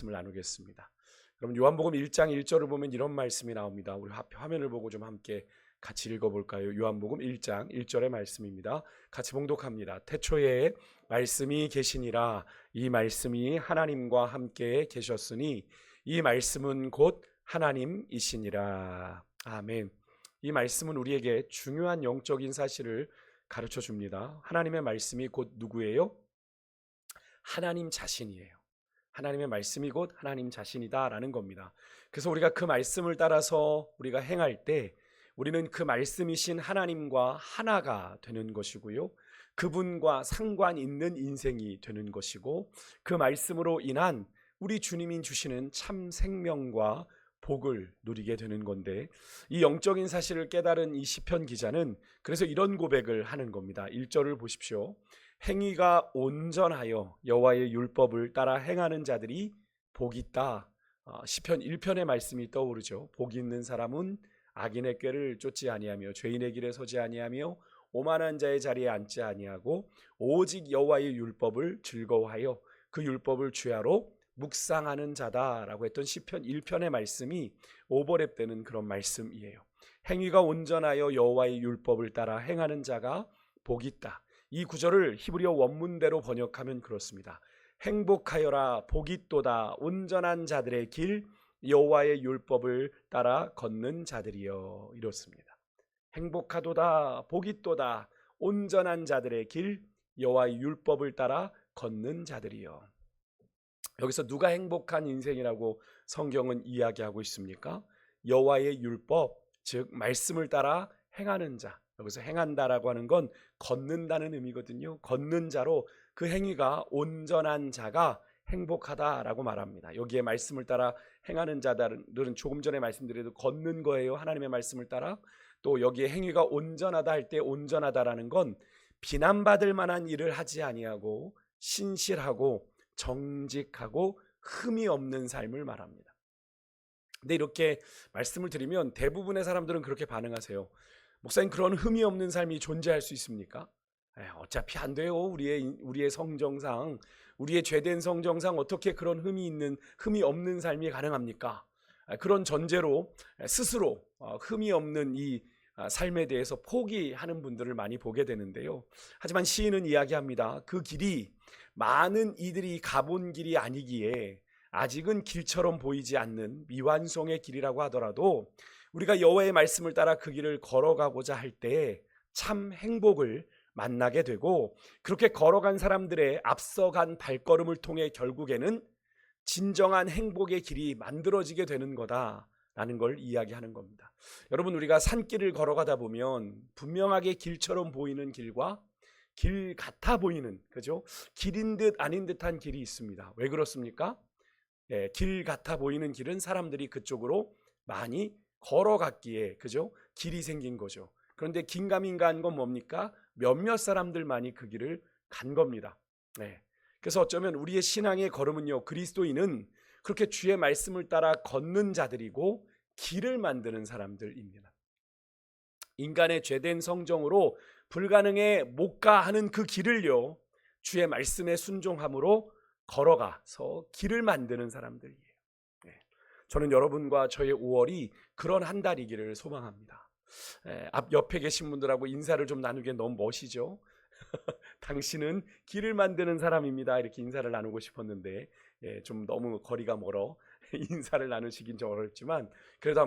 말씀을 나누겠습니다. 그럼 요한복음 1장 1절을 보면 이런 말씀이 나옵니다. 우리 화면을 보고 좀 함께 같이 읽어볼까요? 요한복음 1장 1절의 말씀입니다. 같이 봉독합니다. 태초에 말씀이 계시니라. 이 말씀이 하나님과 함께 계셨으니 이 말씀은 곧 하나님이시니라. 아멘. 이 말씀은 우리에게 중요한 영적인 사실을 가르쳐 줍니다. 하나님의 말씀이 곧 누구예요? 하나님 자신이에요. 하나님의 말씀이 곧 하나님 자신이다라는 겁니다. 그래서 우리가 그 말씀을 따라서 우리가 행할 때 우리는 그 말씀이신 하나님과 하나가 되는 것이고요. 그분과 상관 있는 인생이 되는 것이고, 그 말씀으로 인한 우리 주님이 주시는 참 생명과 복을 누리게 되는 건데, 이 영적인 사실을 깨달은 이 시편 기자는 그래서 이런 고백을 하는 겁니다. 1절을 보십시오. 행위가 온전하여 여호와의 율법을 따라 행하는 자들이 복이 있다. 시편 1편의 말씀이 떠오르죠. 복이 있는 사람은 악인의 꾀를 쫓지 아니하며 죄인의 길에 서지 아니하며 오만한 자의 자리에 앉지 아니하고 오직 여호와의 율법을 즐거워하여 그 율법을 주야로 묵상하는 자다라고 했던 시편 1편의 말씀이 오버랩되는 그런 말씀이에요. 행위가 온전하여 여호와의 율법을 따라 행하는 자가 복이 있다. 이 구절을 히브리어 원문대로 번역하면 그렇습니다. 행복하여라 복이 있도다 온전한 자들의 길 여호와의 율법을 따라 걷는 자들이여. 이렇습니다. 행복하도다 복이 있도다 온전한 자들의 길 여호와의 율법을 따라 걷는 자들이여. 여기서 누가 행복한 인생이라고 성경은 이야기하고 있습니까? 여호와의 율법, 즉 말씀을 따라 행하는 자. 여기서 행한다라고 하는 건 걷는다는 의미거든요. 걷는 자로 그 행위가 온전한 자가 행복하다라고 말합니다. 여기에 말씀을 따라 행하는 자들은 조금 전에 말씀드려도 걷는 거예요. 하나님의 말씀을 따라. 또 여기에 행위가 온전하다 할 때 온전하다라는 건 비난받을 만한 일을 하지 아니하고 신실하고 정직하고 흠이 없는 삶을 말합니다. 근데 이렇게 말씀을 드리면 대부분의 사람들은 그렇게 반응하세요. 목사님, 그런 흠이 없는 삶이 존재할 수 있습니까? 어차피 안 돼요. 우리의 성정상, 우리의 죄된 성정상 어떻게 그런 흠이 없는 삶이 가능합니까? 그런 전제로 스스로 흠이 없는 이 삶에 대해서 포기하는 분들을 많이 보게 되는데요. 하지만 시인은 이야기합니다. 그 길이 많은 이들이 가본 길이 아니기에 아직은 길처럼 보이지 않는 미완성의 길이라고 하더라도 우리가 여호와의 말씀을 따라 그 길을 걸어가고자 할 때 참 행복을 만나게 되고, 그렇게 걸어간 사람들의 앞서간 발걸음을 통해 결국에는 진정한 행복의 길이 만들어지게 되는 거다라는 걸 이야기하는 겁니다. 여러분, 우리가 산길을 걸어가다 보면 분명하게 길처럼 보이는 길과 길 같아 보이는, 그죠? 길인 듯 아닌 듯한 길이 있습니다. 왜 그렇습니까? 길 같아 보이는 길은 사람들이 그쪽으로 많이 걸어갔기에, 그죠? 길이 생긴 거죠. 그런데 긴가민가한 건 뭡니까? 몇몇 사람들만이 그 길을 간 겁니다. 그래서 어쩌면 우리의 신앙의 걸음은요, 그리스도인은 그렇게 주의 말씀을 따라 걷는 자들이고 길을 만드는 사람들입니다. 인간의 죄된 성정으로 불가능에 못 가 하는 그 길을요, 주의 말씀에 순종함으로 걸어가서 길을 만드는 사람들이에요. 저는 여러분과 저의 5월이 그런 한 달이기를 소망합니다. 옆에 계신 분들하고 인사를 좀 나누기엔 너무 멋이죠. 당신은 길을 만드는 사람입니다. 이렇게 인사를 나누고 싶었는데 좀 너무 거리가 멀어 인사를 나누시긴 좀 어렵지만, 그래도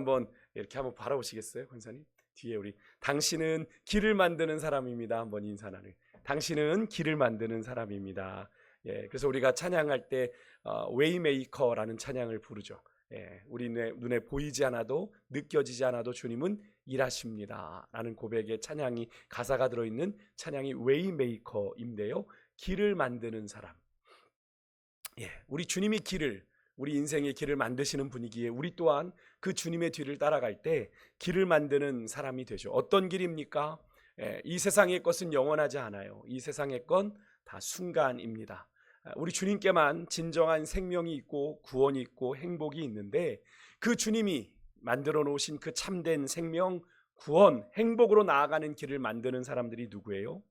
이렇게 한번 바라보시겠어요, 권사님? 뒤에 우리 당신은 길을 만드는 사람입니다. 한번 인사 나누. 당신은 길을 만드는 사람입니다. 그래서 우리가 찬양할 때 웨이메이커라는 찬양을 부르죠. 우리 눈에 보이지 않아도 느껴지지 않아도 주님은 일하십니다 라는 고백의 찬양이, 가사가 들어있는 찬양이 웨이메이커인데요, 길을 만드는 사람. 우리 주님이 우리 인생의 길을 만드시는 분이기에 우리 또한 그 주님의 뒤를 따라갈 때 길을 만드는 사람이 되죠. 어떤 길입니까? 이 세상의 것은 영원하지 않아요. 이 세상의 건 다 순간입니다. 우리 주님께만 진정한 생명이 있고 구원이 있고 행복이 있는데, 그 주님이 만들어 놓으신 그 참된 생명, 구원, 행복으로 나아가는 길을 만드는 사람들이 누구예요?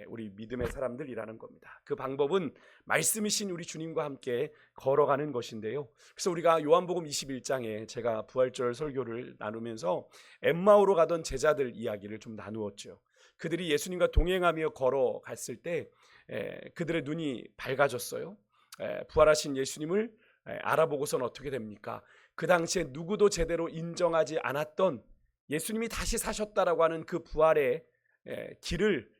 우리 믿음의 사람들이라는 겁니다. 그 방법은 말씀이신 우리 주님과 함께 걸어가는 것인데요. 그래서 우리가 요한복음 21장에 제가 부활절 설교를 나누면서 엠마오로 가던 제자들 이야기를 좀 나누었죠. 그들이 예수님과 동행하며 걸어갔을 때 그들의 눈이 밝아졌어요. 부활하신 예수님을 알아보고선 어떻게 됩니까? 그 당시에 누구도 제대로 인정하지 않았던 예수님이 다시 사셨다라고 하는 그 부활의 길을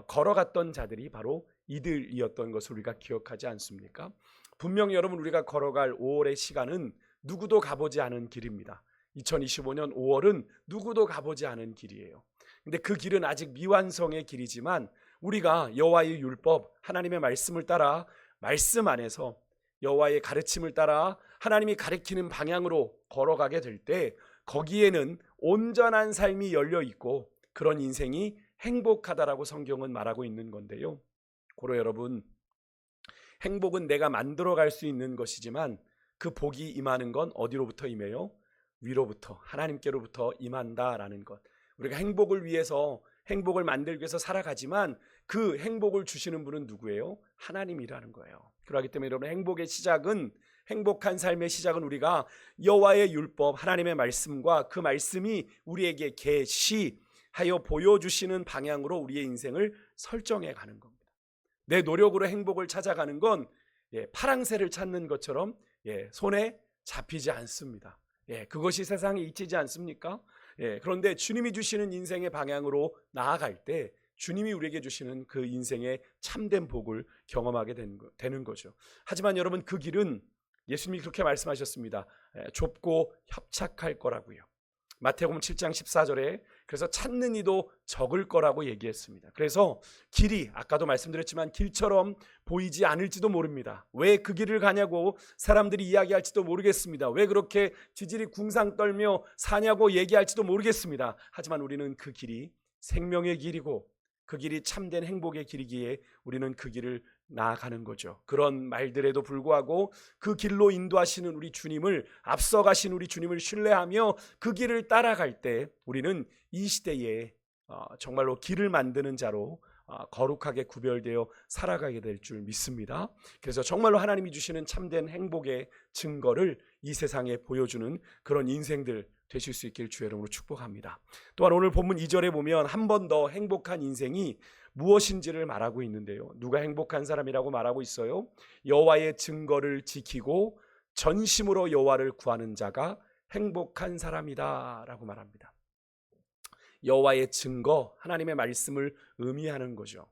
걸어갔던 자들이 바로 이들이었던 것을 우리가 기억하지 않습니까? 분명히 여러분, 우리가 걸어갈 5월의 시간은 누구도 가보지 않은 길입니다. 2025년 5월은 누구도 가보지 않은 길이에요. 근데 그 길은 아직 미완성의 길이지만 우리가 여호와의 율법, 하나님의 말씀을 따라 말씀 안에서 여호와의 가르침을 따라 하나님이 가르치는 방향으로 걸어가게 될 때 거기에는 온전한 삶이 열려 있고 그런 인생이 행복하다라고 성경은 말하고 있는 건데요. 고로 여러분, 행복은 내가 만들어갈 수 있는 것이지만 그 복이 임하는 건 어디로부터 임해요? 위로부터, 하나님께로부터 임한다라는 것. 우리가 행복을 위해서, 행복을 만들기 위해서 살아가지만 그 행복을 주시는 분은 누구예요? 하나님이라는 거예요. 그렇기 때문에 여러분, 행복한 삶의 시작은 우리가 여호와의 율법, 하나님의 말씀과 그 말씀이 우리에게 계시하여 보여주시는 방향으로 우리의 인생을 설정해 가는 겁니다. 내 노력으로 행복을 찾아가는 건 파랑새를 찾는 것처럼 손에 잡히지 않습니다. 그것이 세상에 있지 않습니까? 그런데 주님이 주시는 인생의 방향으로 나아갈 때 주님이 우리에게 주시는 그 인생의 참된 복을 경험하게 되는 거죠. 하지만 여러분, 그 길은 예수님이 그렇게 말씀하셨습니다. 좁고 협착할 거라고요. 마태복음 7장 14절에 그래서 찾는 이도 적을 거라고 얘기했습니다. 그래서 길이 아까도 말씀드렸지만 길처럼 보이지 않을지도 모릅니다. 왜 그 길을 가냐고 사람들이 이야기할지도 모르겠습니다. 왜 그렇게 지질이 궁상 떨며 사냐고 얘기할지도 모르겠습니다. 하지만 우리는 그 길이 생명의 길이고 그 길이 참된 행복의 길이기에 우리는 그 길을 나아가는 거죠. 그런 말들에도 불구하고 그 길로 인도하시는 우리 주님을, 앞서가신 우리 주님을 신뢰하며 그 길을 따라갈 때 우리는 이 시대에 정말로 길을 만드는 자로 거룩하게 구별되어 살아가게 될 줄 믿습니다. 그래서 정말로 하나님이 주시는 참된 행복의 증거를 이 세상에 보여주는 그런 인생들 되실 수 있길 주의 이름으로 축복합니다. 또한 오늘 본문 2절에 보면 한 번 더 행복한 인생이 무엇인지를 말하고 있는데요. 누가 행복한 사람이라고 말하고 있어요? 여호와의 증거를 지키고 전심으로 여호와를 구하는 자가 행복한 사람이다 라고 말합니다. 여호와의 증거, 하나님의 말씀을 의미하는 거죠.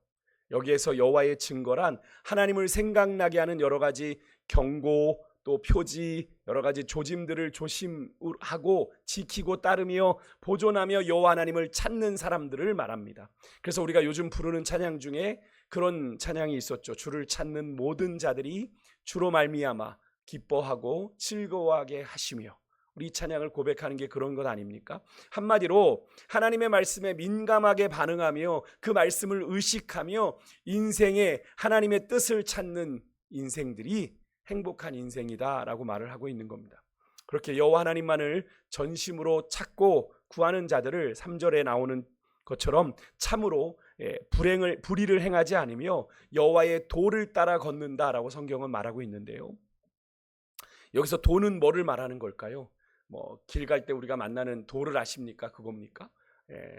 여기에서 여호와의 증거란 하나님을 생각나게 하는 여러 가지 경고, 또 표지, 여러 가지 조짐들을 조심하고 지키고 따르며 보존하며 여호와 하나님을 찾는 사람들을 말합니다. 그래서 우리가 요즘 부르는 찬양 중에 그런 찬양이 있었죠. 주를 찾는 모든 자들이 주로 말미암아 기뻐하고 즐거워하게 하시며, 우리 찬양을 고백하는 게 그런 것 아닙니까? 한마디로 하나님의 말씀에 민감하게 반응하며 그 말씀을 의식하며 인생에 하나님의 뜻을 찾는 인생들이 행복한 인생이다라고 말을 하고 있는 겁니다. 그렇게 여호와 하나님만을 전심으로 찾고 구하는 자들을 3절에 나오는 것처럼 참으로 불의를 행하지 않으며 여호와의 도를 따라 걷는다라고 성경은 말하고 있는데요. 여기서 도는 뭐를 말하는 걸까요? 길 갈 때 우리가 만나는 도를 아십니까? 그겁니까?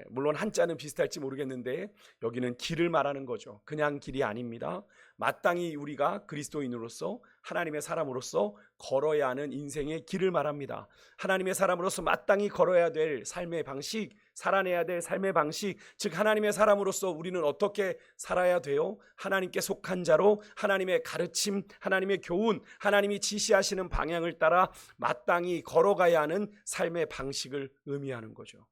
물론 한자는 비슷할지 모르겠는데 여기는 길을 말하는 거죠. 그냥 길이 아닙니다. 마땅히 우리가 그리스도인으로서 하나님의 사람으로서 걸어야 하는 인생의 길을 말합니다. 하나님의 사람으로서 마땅히 걸어야 될 삶의 방식, 살아내야 될 삶의 방식, 즉 하나님의 사람으로서 우리는 어떻게 살아야 돼요? 하나님께 속한 자로 하나님의 가르침, 하나님의 교훈, 하나님이 지시하시는 방향을 따라 마땅히 걸어가야 하는 삶의 방식을 의미하는 거죠.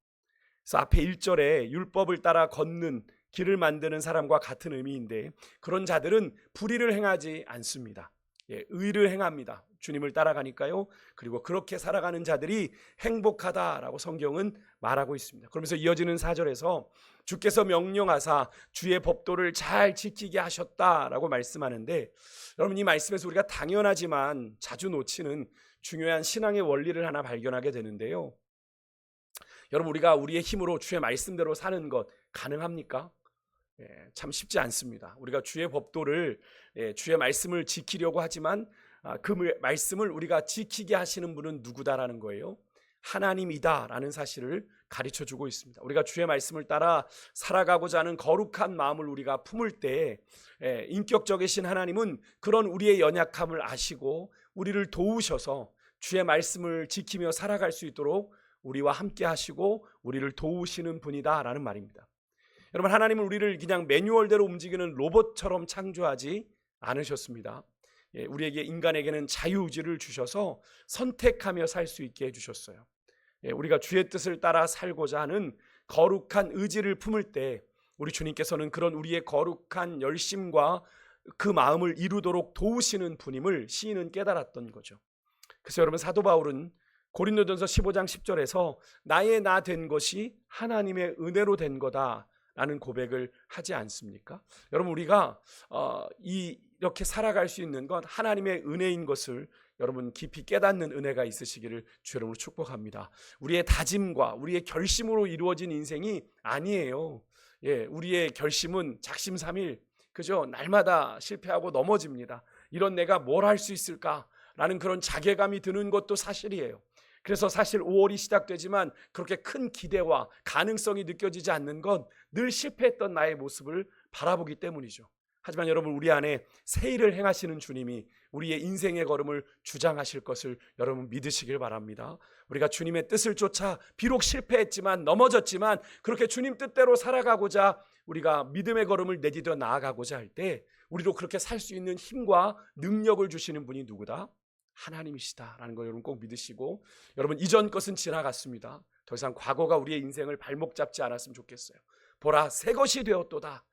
그래서 앞에 1절에 율법을 따라 걷는 길을 만드는 사람과 같은 의미인데 그런 자들은 불의를 행하지 않습니다. 의를 행합니다. 주님을 따라가니까요. 그리고 그렇게 살아가는 자들이 행복하다라고 성경은 말하고 있습니다. 그러면서 이어지는 4절에서 주께서 명령하사 주의 법도를 잘 지키게 하셨다라고 말씀하는데, 여러분, 이 말씀에서 우리가 당연하지만 자주 놓치는 중요한 신앙의 원리를 하나 발견하게 되는데요. 여러분, 우리가 우리의 힘으로 주의 말씀대로 사는 것 가능합니까? 참 쉽지 않습니다. 우리가 주의 법도를 주의 말씀을 지키려고 하지만 그 말씀을 우리가 지키게 하시는 분은 누구다라는 거예요. 하나님이다라는 사실을 가르쳐주고 있습니다. 우리가 주의 말씀을 따라 살아가고자 하는 거룩한 마음을 우리가 품을 때 인격적이신 하나님은 그런 우리의 연약함을 아시고 우리를 도우셔서 주의 말씀을 지키며 살아갈 수 있도록 우리와 함께 하시고 우리를 도우시는 분이다라는 말입니다. 여러분, 하나님은 우리를 그냥 매뉴얼대로 움직이는 로봇처럼 창조하지 않으셨습니다. 우리에게 인간에게는 자유의지를 주셔서 선택하며 살 수 있게 해주셨어요. 우리가 주의 뜻을 따라 살고자 하는 거룩한 의지를 품을 때 우리 주님께서는 그런 우리의 거룩한 열심과 그 마음을 이루도록 도우시는 분임을 시인은 깨달았던 거죠. 그래서 여러분, 사도 바울은 고린도전서 15장 10절에서 나의 나 된 것이 하나님의 은혜로 된 거다 라는 고백을 하지 않습니까? 여러분, 우리가 이렇게 살아갈 수 있는 건 하나님의 은혜인 것을 여러분 깊이 깨닫는 은혜가 있으시기를 주 여러분을 축복합니다. 우리의 다짐과 우리의 결심으로 이루어진 인생이 아니에요. 우리의 결심은 작심삼일, 그죠? 날마다 실패하고 넘어집니다. 이런 내가 뭘 할 수 있을까라는 그런 자괴감이 드는 것도 사실이에요. 그래서 사실 5월이 시작되지만 그렇게 큰 기대와 가능성이 느껴지지 않는 건 늘 실패했던 나의 모습을 바라보기 때문이죠. 하지만 여러분, 우리 안에 새 일을 행하시는 주님이 우리의 인생의 걸음을 주장하실 것을 여러분 믿으시길 바랍니다. 우리가 주님의 뜻을 쫓아 비록 실패했지만 넘어졌지만 그렇게 주님 뜻대로 살아가고자 우리가 믿음의 걸음을 내디뎌 나아가고자 할 때 우리도 그렇게 살 수 있는 힘과 능력을 주시는 분이 누구다? 하나님이시다라는 걸 여러분 꼭 믿으시고, 여러분 이전 것은 지나갔습니다. 더 이상 과거가 우리의 인생을 발목 잡지 않았으면 좋겠어요. 보라, 새 것이 되었도다.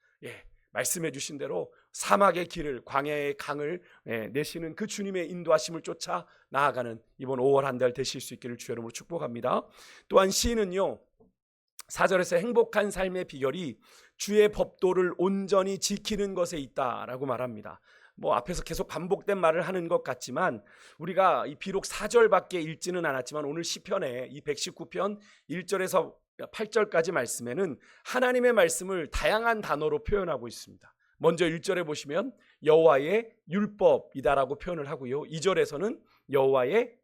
말씀해 주신 대로 사막의 길을, 광야의 강을 내시는 그 주님의 인도하심을 쫓아 나아가는 이번 5월 한 달 되실 수 있기를 주 여러분으로 축복합니다. 또한 시인은요, 4절에서 행복한 삶의 비결이 주의 법도를 온전히 지키는 것에 있다라고 말합니다. 앞에서 계속 반복된 말을 하는 것 같지만 우리가 비록 4절밖에 읽지는 않았지만 오늘 시편에 이 119편 1절에서 8절까지 말씀에는 하나님의 말씀을 다양한 단어로 표현하고 있습니다. 먼저 1절에 보시면 여호와의 율법이다라고 표현을 하고요, 2절에서는 여호와의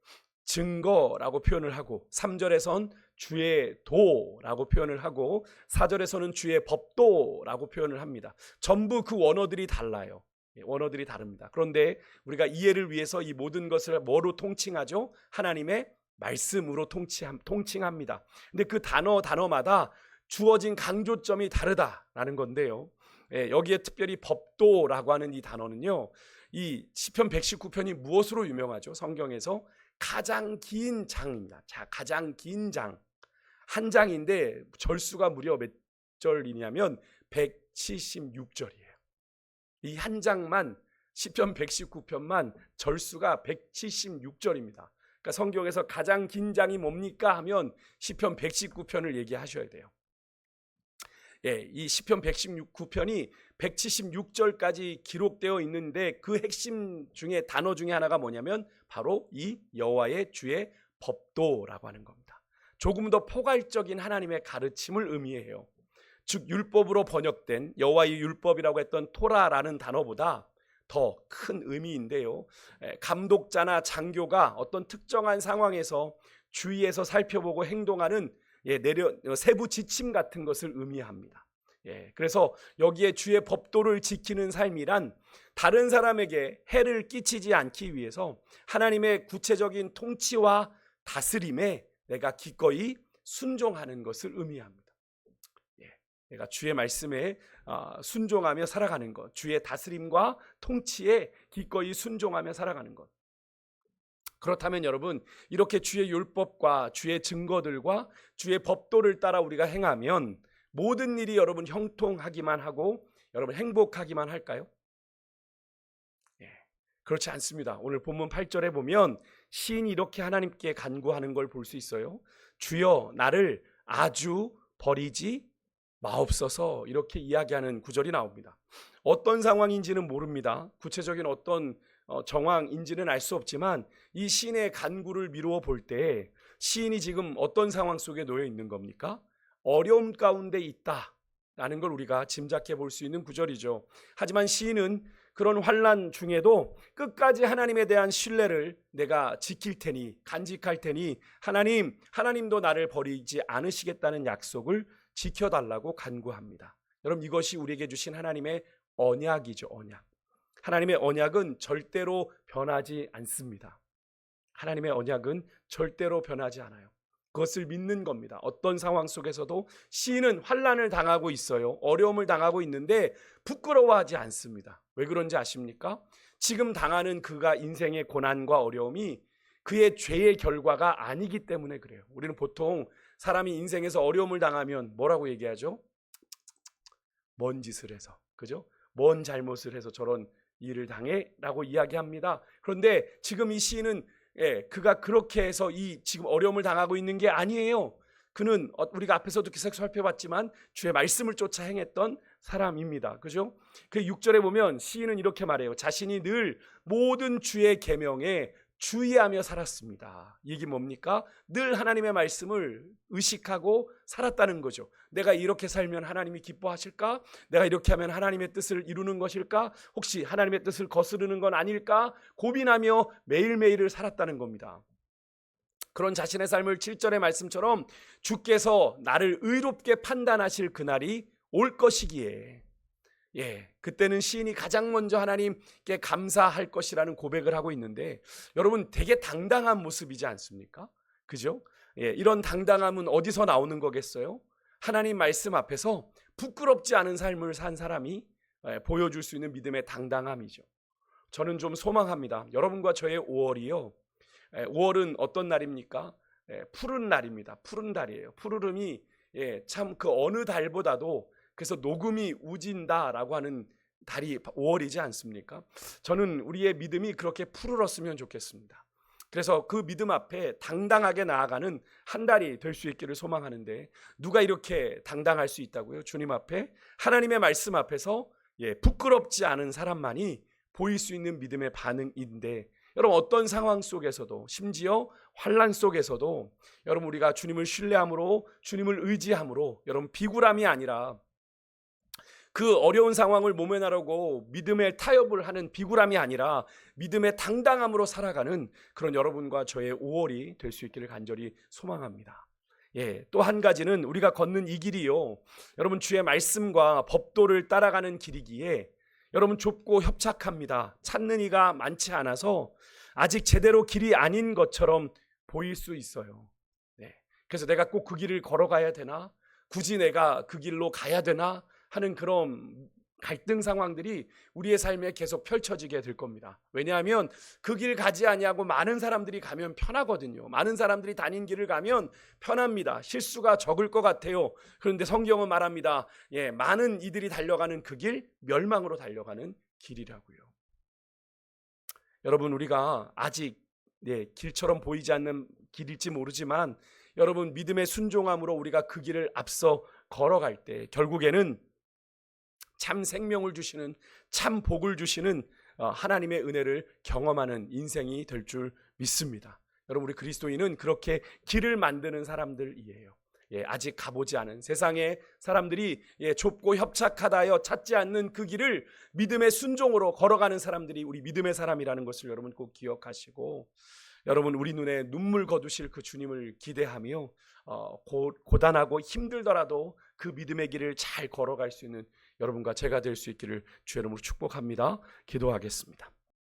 증거라고 표현을 하고, 3절에선 주의 도라고 표현을 하고, 4절에서는 주의 법도라고 표현을 합니다. 전부 그 원어들이 달라요. 원어들이 다릅니다. 그런데 우리가 이해를 위해서 이 모든 것을 뭐로 통칭하죠? 하나님의 말씀으로 통칭합니다. 근데 그 단어마다 주어진 강조점이 다르다라는 건데요, 여기에 특별히 법도라고 하는 이 단어는요, 이 시편 119편이 무엇으로 유명하죠? 성경에서 가장 긴 장입니다. 가장 긴 장, 한 장인데 절수가 무려 몇 절이냐면 176절이에요. 이 한 장만, 시편 119편만 절수가 176절입니다. 그러니까 성경에서 가장 긴 장이 뭡니까 하면 시편 119편을 얘기하셔야 돼요. 이 시편 119편이 176절까지 기록되어 있는데 그 핵심 중에 단어 중에 하나가 뭐냐면 바로 이 여호와의 주의 법도라고 하는 겁니다. 조금 더 포괄적인 하나님의 가르침을 의미해요. 즉 율법으로 번역된 여호와의 율법이라고 했던 토라라는 단어보다 더 큰 의미인데요, 감독자나 장교가 어떤 특정한 상황에서 주의해서 살펴보고 행동하는 세부 지침 같은 것을 의미합니다. 그래서 여기에 주의 법도를 지키는 삶이란 다른 사람에게 해를 끼치지 않기 위해서 하나님의 구체적인 통치와 다스림에 내가 기꺼이 순종하는 것을 의미합니다. 내가 주의 말씀에 순종하며 살아가는 것, 주의 다스림과 통치에 기꺼이 순종하며 살아가는 것. 그렇다면 여러분, 이렇게 주의 율법과 주의 증거들과 주의 법도를 따라 우리가 행하면 모든 일이 여러분 형통하기만 하고 여러분 행복하기만 할까요? 그렇지 않습니다. 오늘 본문 8절에 보면 시인이 이렇게 하나님께 간구하는 걸 볼 수 있어요. 주여 나를 아주 버리지 마옵소서, 이렇게 이야기하는 구절이 나옵니다. 어떤 상황인지는 모릅니다. 구체적인 어떤 정황인지는 알 수 없지만 이 시인의 간구를 미루어 볼 때 시인이 지금 어떤 상황 속에 놓여 있는 겁니까? 어려움 가운데 있다 라는 걸 우리가 짐작해 볼 수 있는 구절이죠. 하지만 시인은 그런 환난 중에도 끝까지 하나님에 대한 신뢰를 내가 지킬 테니, 간직할 테니 하나님도 나를 버리지 않으시겠다는 약속을 지켜달라고 간구합니다. 여러분, 이것이 우리에게 주신 하나님의 언약이죠. 언약. 하나님의 언약은 절대로 변하지 않습니다. 하나님의 언약은 절대로 변하지 않아요. 그것을 믿는 겁니다. 어떤 상황 속에서도 시인은 환난을 당하고 있어요. 어려움을 당하고 있는데 부끄러워하지 않습니다. 왜 그런지 아십니까? 지금 당하는 그가 인생의 고난과 어려움이 그의 죄의 결과가 아니기 때문에 그래요. 우리는 보통 사람이 인생에서 어려움을 당하면 뭐라고 얘기하죠? 뭔 짓을 해서, 그죠? 뭔 잘못을 해서 저런 일을 당해? 라고 이야기합니다. 그런데 지금 이 시인은 그가 그렇게 해서 이 지금 어려움을 당하고 있는 게 아니에요. 그는 우리가 앞에서도 계속 살펴봤지만 주의 말씀을 쫓아 행했던 사람입니다. 그죠? 그 6절에 보면 시인은 이렇게 말해요. 자신이 늘 모든 주의 계명에 주의하며 살았습니다. 이게 뭡니까? 늘 하나님의 말씀을 의식하고 살았다는 거죠. 내가 이렇게 살면 하나님이 기뻐하실까? 내가 이렇게 하면 하나님의 뜻을 이루는 것일까? 혹시 하나님의 뜻을 거스르는 건 아닐까? 고민하며 매일매일을 살았다는 겁니다. 그런 자신의 삶을 7절의 말씀처럼 주께서 나를 의롭게 판단하실 그날이 올 것이기에, 그때는 시인이 가장 먼저 하나님께 감사할 것이라는 고백을 하고 있는데, 여러분, 되게 당당한 모습이지 않습니까? 그죠? 이런 당당함은 어디서 나오는 거겠어요? 하나님 말씀 앞에서 부끄럽지 않은 삶을 산 사람이 보여줄 수 있는 믿음의 당당함이죠. 저는 좀 소망합니다. 여러분과 저의 5월이요. 5월은 어떤 날입니까? 푸른 날입니다. 푸른 달이에요. 푸르름이 참 그 어느 달보다도, 그래서 녹음이 우진다라고 하는 달이 5월이지 않습니까? 저는 우리의 믿음이 그렇게 푸르렀으면 좋겠습니다. 그래서 그 믿음 앞에 당당하게 나아가는 한 달이 될 수 있기를 소망하는데, 누가 이렇게 당당할 수 있다고요? 주님 앞에, 하나님의 말씀 앞에서 부끄럽지 않은 사람만이 보일 수 있는 믿음의 반응인데, 여러분, 어떤 상황 속에서도, 심지어 환난 속에서도 여러분, 우리가 주님을 신뢰함으로, 주님을 의지함으로, 여러분, 비굴함이 아니라 그 어려운 상황을 모면하려고 믿음의 타협을 하는 비굴함이 아니라 믿음의 당당함으로 살아가는 그런 여러분과 저의 5월이 될 수 있기를 간절히 소망합니다. 또 한 가지는 우리가 걷는 이 길이요, 여러분, 주의 말씀과 법도를 따라가는 길이기에 여러분, 좁고 협착합니다. 찾는 이가 많지 않아서 아직 제대로 길이 아닌 것처럼 보일 수 있어요. 그래서 내가 꼭 그 길을 걸어가야 되나? 굳이 내가 그 길로 가야 되나? 하는 그런 갈등 상황들이 우리의 삶에 계속 펼쳐지게 될 겁니다. 왜냐하면 그 길 가지 아니하고 많은 사람들이 가면 편하거든요. 많은 사람들이 다닌 길을 가면 편합니다. 실수가 적을 것 같아요. 그런데 성경은 말합니다. 많은 이들이 달려가는 그 길, 멸망으로 달려가는 길이라고요. 여러분, 우리가 아직 길처럼 보이지 않는 길일지 모르지만, 여러분, 믿음의 순종함으로 우리가 그 길을 앞서 걸어갈 때 결국에는 참 생명을 주시는, 참 복을 주시는 하나님의 은혜를 경험하는 인생이 될 줄 믿습니다. 여러분, 우리 그리스도인은 그렇게 길을 만드는 사람들이에요. 아직 가보지 않은 세상의 사람들이 좁고 협착하다 하여 찾지 않는 그 길을 믿음의 순종으로 걸어가는 사람들이 우리 믿음의 사람이라는 것을 여러분 꼭 기억하시고, 여러분, 우리 눈에 눈물 거두실 그 주님을 기대하며 고단하고 힘들더라도 그 믿음의 길을 잘 걸어갈 수 있는 여러분과 제가 될 수 있기를 주의 이름으로 축복합니다. 기도하겠습니다.